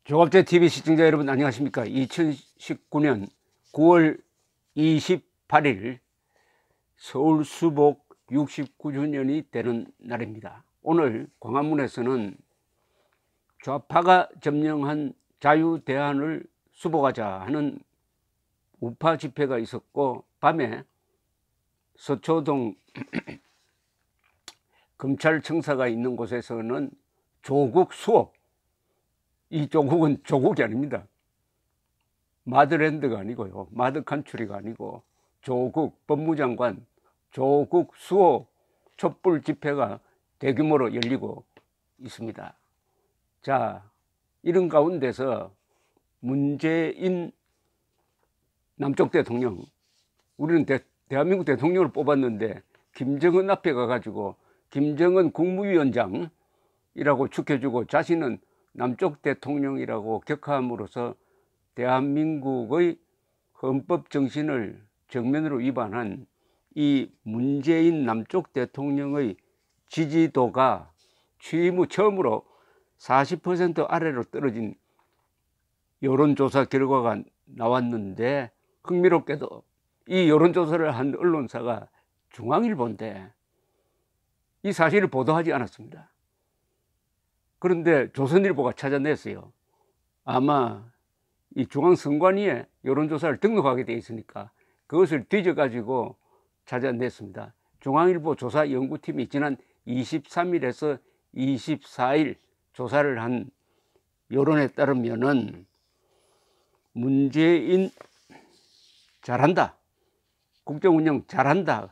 조갑제TV 시청자 여러분 안녕하십니까. 2019년 9월 28일 서울 수복 69주년이 되는 날입니다. 오늘 광화문에서는 좌파가 점령한 자유대한을 수복하자 하는 우파 집회가 있었고, 밤에 서초동 검찰청사가 있는 곳에서는 조국 수업, 이 조국은 조국이 아닙니다. 마드랜드가 아니고요, 마드칸츄리가 아니고 조국 법무장관 조국 수호 촛불 집회가 대규모로 열리고 있습니다. 자, 이런 가운데서 문재인 남쪽 대통령, 우리는 대한민국 대통령을 뽑았는데 김정은 앞에 가가지고 김정은 국무위원장이라고 축해주고 자신은 남쪽 대통령이라고 격하함으로써 대한민국의 헌법 정신을 정면으로 위반한 이 문재인 남쪽 대통령의 지지도가 취임 후 처음으로 40% 아래로 떨어진 여론조사 결과가 나왔는데, 흥미롭게도 이 여론조사를 한 언론사가 중앙일보인데 이 사실을 보도하지 않았습니다. 그런데 조선일보가 찾아냈어요. 아마 이 중앙선관위에 여론조사를 등록하게 돼 있으니까 그것을 뒤져가지고 찾아냈습니다. 중앙일보 조사연구팀이 지난 23일에서 24일 조사를 한 여론에 따르면은 문재인 잘한다, 국정운영 잘한다가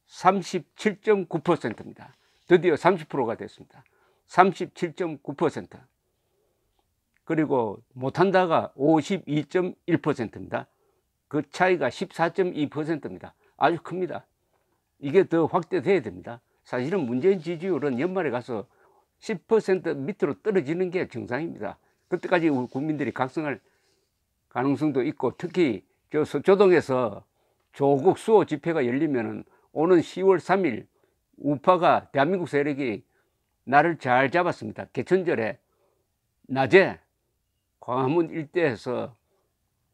37.9%입니다. 드디어 30%가 됐습니다. 37.9%. 그리고 못한다가 52.1%입니다. 그 차이가 14.2%입니다. 아주 큽니다. 이게 더 확대돼야 됩니다. 사실은 문재인 지지율은 연말에 가서 10% 밑으로 떨어지는 게 정상입니다. 그때까지 우리 국민들이 각성할 가능성도 있고, 특히 저 서초동에서 조국 수호 집회가 열리면은 오는 10월 3일 우파가, 대한민국 세력이 나를 잘 잡았습니다. 개천절에 낮에 광화문 일대에서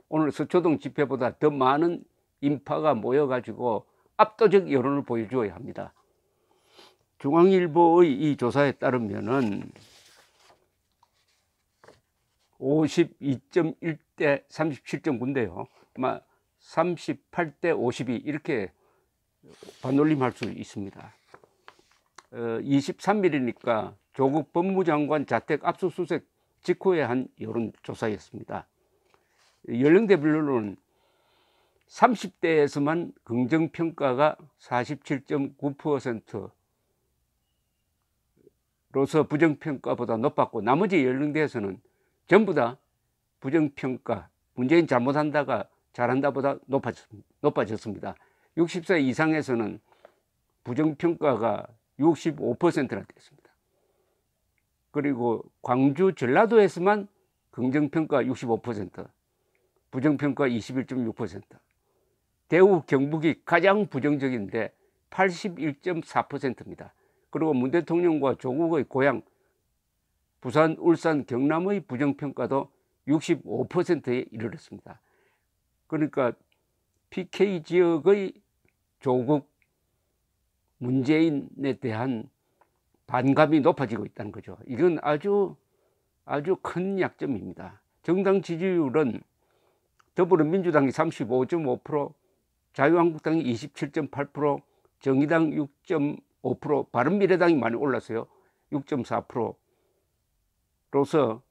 오늘 서초동 집회보다 더 많은 인파가 모여가지고 압도적 여론을 보여주어야 합니다. 중앙일보의 이 조사에 따르면은 52.1대 37.9인데요. 아마 38대 52 이렇게 반올림할 수 있습니다. 23일이니까 조국 법무장관 자택 압수수색 직후에 한 여론조사였습니다. 연령대별로는 30대에서만 긍정평가가 47.9%로서 부정평가보다 높았고, 나머지 연령대에서는 전부 다 부정평가, 문재인 잘못한다가 잘한다보다 높아졌습니다. 60세 이상에서는 부정평가가 65%나 됐습니다. 그리고 광주 전라도에서만 긍정평가 65%, 부정평가 21.6%, 대구 경북이 가장 부정적인데 81.4%입니다. 그리고 문 대통령과 조국의 고향 부산, 울산, 경남의 부정평가도 65%에 이르렀습니다. 그러니까 PK 지역의 조국 문재인에 대한 반감이 높아지고 있다는 거죠. 이건 아주 큰 약점입니다. 정당 지지율은 더불어민주당이 35.5%, 자유한국당이 27.8%, 정의당 6.5%, 바른미래당이 많이 올랐어요. 6.4%로서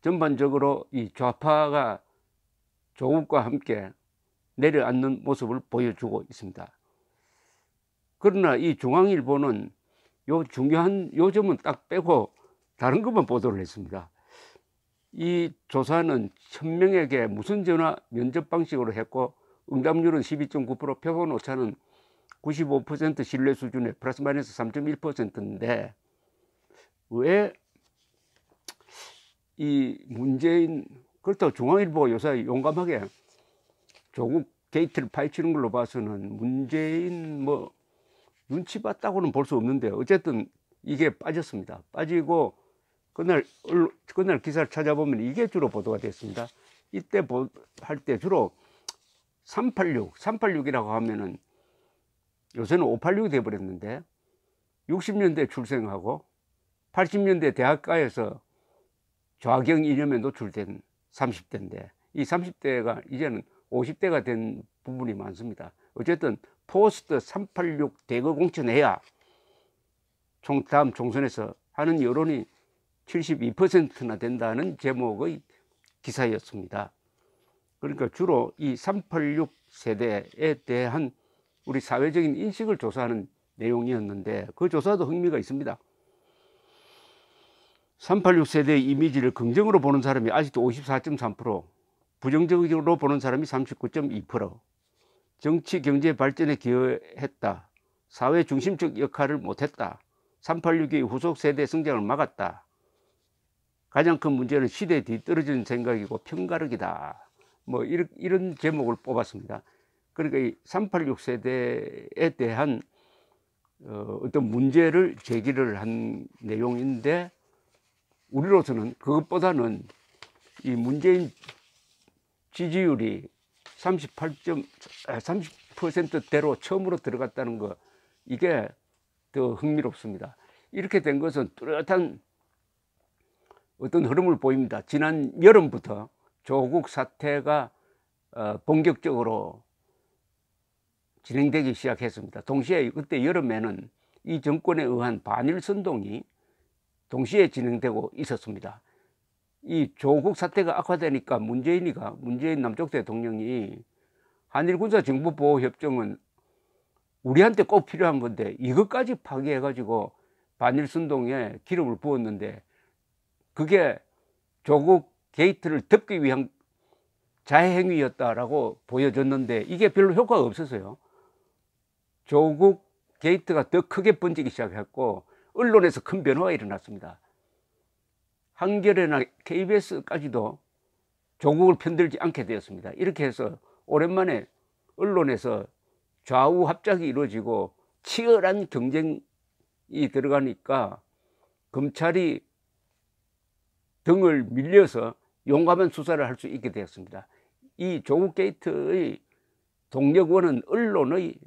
전반적으로 이 좌파가 조국과 함께 내려앉는 모습을 보여주고 있습니다. 그러나 이 중앙일보는 요 중요한 요점은 딱 빼고 다른 것만 보도를 했습니다. 이 조사는 1000명에게 무선 전화 면접 방식으로 했고, 응답률은 12.9%, 표본 오차는 95% 신뢰 수준의 플러스 마이너스 3.1%인데 왜 이 문재인, 그렇다고 중앙일보가 요새 용감하게 조국 게이트를 파헤치는 걸로 봐서는 문재인 눈치 봤다고는 볼 수 없는데, 어쨌든 이게 빠졌습니다. 빠지고 그날 기사를 찾아보면 이게 주로 보도가 됐습니다. 이때 할 때 주로 386이라고 하면은 요새는 586이 돼버렸는데 60년대 출생하고 80년대 대학가에서 좌경 이념에 노출된 30대인데 이 30대가 이제는 50대가 된 부분이 많습니다. 어쨌든 포스트 386 대거 공천해야 다음 총선에서 하는 여론이 72%나 된다는 제목의 기사였습니다. 그러니까 주로 이 386 세대에 대한 우리 사회적인 인식을 조사하는 내용이었는데 그 조사도 흥미가 있습니다. 386 세대의 이미지를 긍정으로 보는 사람이 아직도 54.3%, 부정적으로 보는 사람이 39.2%, 정치 경제 발전에 기여했다, 사회 중심적 역할을 못했다, 386의 후속 세대 성장을 막았다, 가장 큰 문제는 시대에 뒤떨어진 생각이고 편가르기다, 뭐 이런 제목을 뽑았습니다. 그러니까 이 386 세대에 대한 어떤 문제를 제기를 한 내용인데 우리로서는 그것보다는 이 문재인 지지율이 30%대로 처음으로 들어갔다는 거, 이게 더 흥미롭습니다. 이렇게 된 것은 뚜렷한 어떤 흐름을 보입니다. 지난 여름부터 조국 사태가 본격적으로 진행되기 시작했습니다. 동시에 그때 여름에는 이 정권에 의한 반일 선동이 동시에 진행되고 있었습니다. 이 조국 사태가 악화되니까 문재인 남쪽 대통령이 한일 군사 정보 보호 협정은 우리한테 꼭 필요한 건데 이것까지 파기해 가지고 반일 선동에 기름을 부었는데 그게 조국 게이트를 덮기 위한 자해행위였다라고 보여졌는데 이게 별로 효과가 없었어요. 조국 게이트가 더 크게 번지기 시작했고 언론에서 큰 변화가 일어났습니다. 한겨레나 KBS까지도 조국을 편들지 않게 되었습니다. 이렇게 해서 오랜만에 언론에서 좌우 합작이 이루어지고 치열한 경쟁이 들어가니까 검찰이 등을 밀려서 용감한 수사를 할 수 있게 되었습니다. 이 조국 게이트의 동력원은 언론의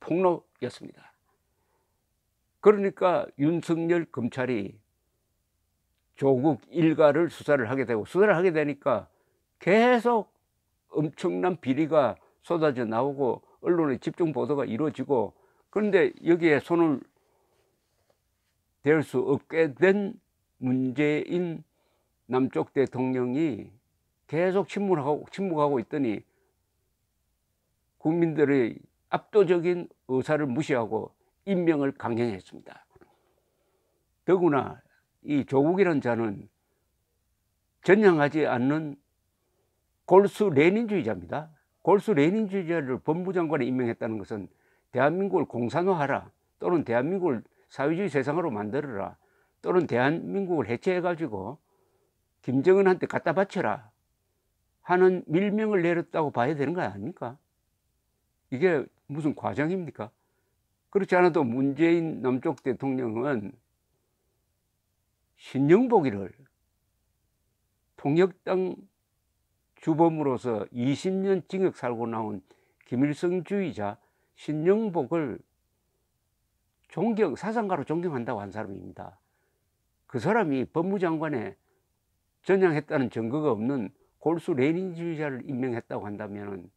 폭로였습니다. 그러니까 윤석열 검찰이 조국 일가를 수사를 하게 되니까 계속 엄청난 비리가 쏟아져 나오고 언론의 집중 보도가 이루어지고, 그런데 여기에 손을 댈 수 없게 된 문재인 남쪽 대통령이 계속 침묵하고 있더니 국민들의 압도적인 의사를 무시하고 임명을 강행했습니다. 더구나 이 조국이라는 자는 전향하지 않는 골수 레닌주의자입니다. 골수 레닌주의자를 법무장관에 임명했다는 것은 대한민국을 공산화하라, 또는 대한민국을 사회주의 세상으로 만들어라, 또는 대한민국을 해체해가지고 김정은한테 갖다 바쳐라 하는 밀명을 내렸다고 봐야 되는 거 아닙니까? 이게 무슨 과장입니까? 그렇지 않아도 문재인 남쪽 대통령은 신영복이를 통역당 주범으로서 20년 징역 살고 나온 김일성주의자 신영복을 사상가로 존경한다고 한 사람입니다. 그 사람이 법무장관에 전향했다는 증거가 없는 골수 레닌주의자를 임명했다고 한다면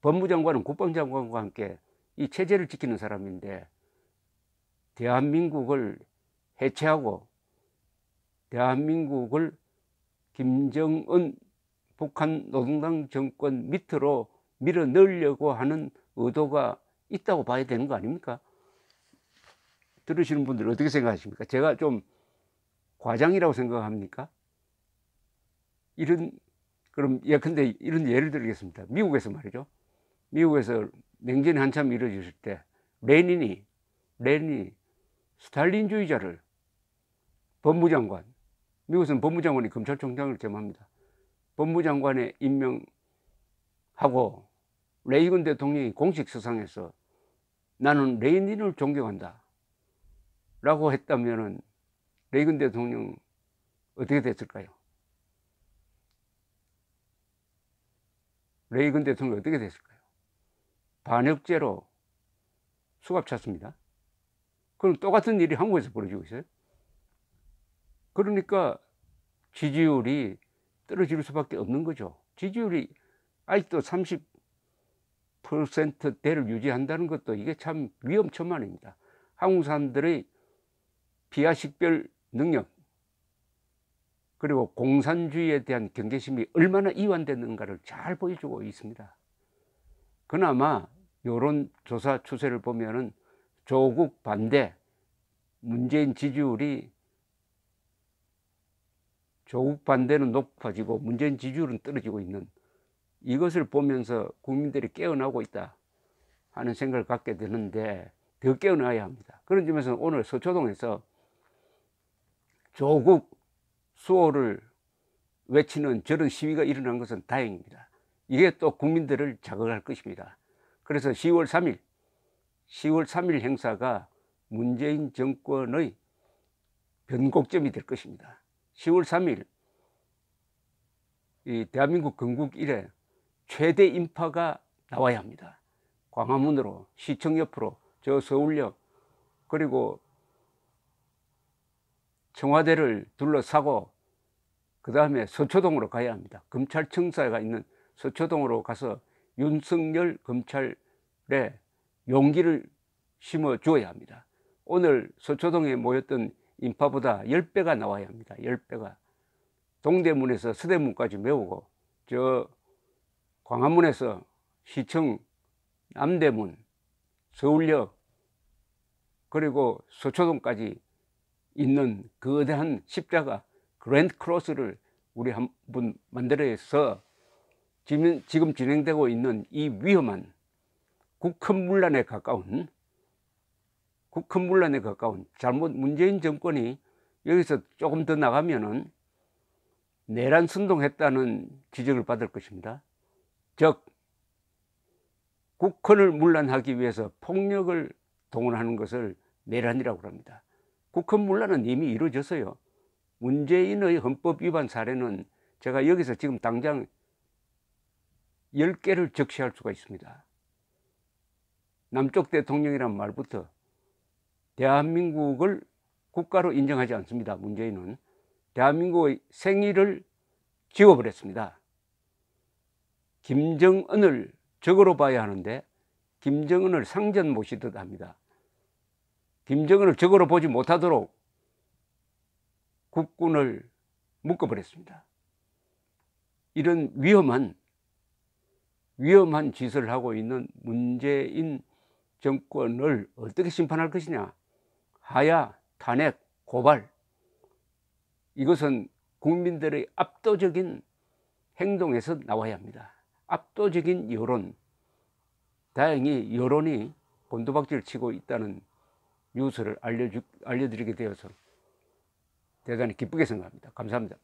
법무장관은 국방장관과 함께 이 체제를 지키는 사람인데 대한민국을 해체하고 대한민국을 김정은 북한 노동당 정권 밑으로 밀어 넣으려고 하는 의도가 있다고 봐야 되는 거 아닙니까? 들으시는 분들 어떻게 생각하십니까? 제가 좀 과장이라고 생각합니까? 그럼 예컨대 이런 예를 들겠습니다. 미국에서 말이죠. 미국에서 냉전이 한참 이루어졌을 때 레닌이 스탈린주의자를 법무장관, 미국에서는 법무장관이 검찰총장을 겸합니다. 법무장관에 임명하고 레이건 대통령이 공식 서상에서 나는 레닌을 존경한다 라고 했다면은 레이건 대통령 어떻게 됐을까요? 레이건 대통령 어떻게 됐을까요? 반역죄로 수갑 찼습니다. 그럼 똑같은 일이 한국에서 벌어지고 있어요. 그러니까 지지율이 떨어질 수밖에 없는 거죠. 지지율이 아직도 30%대를 유지한다는 것도 이게 참 위험천만입니다. 한국 사람들의 비하식별 능력, 그리고 공산주의에 대한 경계심이 얼마나 이완됐는가를 잘 보여주고 있습니다. 그나마 여론조사 추세를 보면은 조국 반대, 문재인 지지율이, 조국 반대는 높아지고 문재인 지지율은 떨어지고 있는, 이것을 보면서 국민들이 깨어나고 있다 하는 생각을 갖게 되는데, 더 깨어나야 합니다. 그런 점에서 오늘 서초동에서 조국 수호를 외치는 저런 시위가 일어난 것은 다행입니다. 이게 또 국민들을 자극할 것입니다. 그래서 10월 3일 행사가 문재인 정권의 변곡점이 될 것입니다. 10월 3일 이 대한민국 건국 이래 최대 인파가 나와야 합니다. 광화문으로, 시청 옆으로, 저 서울역, 그리고 청와대를 둘러싸고 그 다음에 서초동으로 가야 합니다. 검찰청사가 있는 서초동으로 가서 윤석열 검찰에 용기를 심어 주어야 합니다. 오늘 서초동에 모였던 인파보다 10배가 나와야 합니다. 10배가. 동대문에서 서대문까지 메우고, 저 광화문에서 시청, 남대문, 서울역, 그리고 서초동까지 있는 거대한 십자가 그랜드 크로스를 우리 한번 만들어서 지금 진행되고 있는 이 위험한 국헌문란에 가까운 잘못 문재인 정권이 여기서 조금 더 나가면은 내란 선동했다는 지적을 받을 것입니다. 즉 국헌을 문란하기 위해서 폭력을 동원하는 것을 내란이라고 합니다. 국헌문란은 이미 이루어졌어요. 문재인의 헌법 위반 사례는 제가 여기서 지금 당장 10개를 적시할 수가 있습니다. 남쪽 대통령이란 말부터 대한민국을 국가로 인정하지 않습니다. 문재인은 대한민국의 생일을 지워버렸습니다. 김정은을 적으로 봐야 하는데 김정은을 상전 모시듯 합니다. 김정은을 적으로 보지 못하도록 국군을 묶어버렸습니다. 이런 위험한 짓을 하고 있는 문재인 정권을 어떻게 심판할 것이냐. 하야, 탄핵, 고발, 이것은 국민들의 압도적인 행동에서 나와야 합니다. 압도적인 여론. 다행히 여론이 곤두박질 치고 있다는 뉴스를 알려드리게 되어서 대단히 기쁘게 생각합니다. 감사합니다.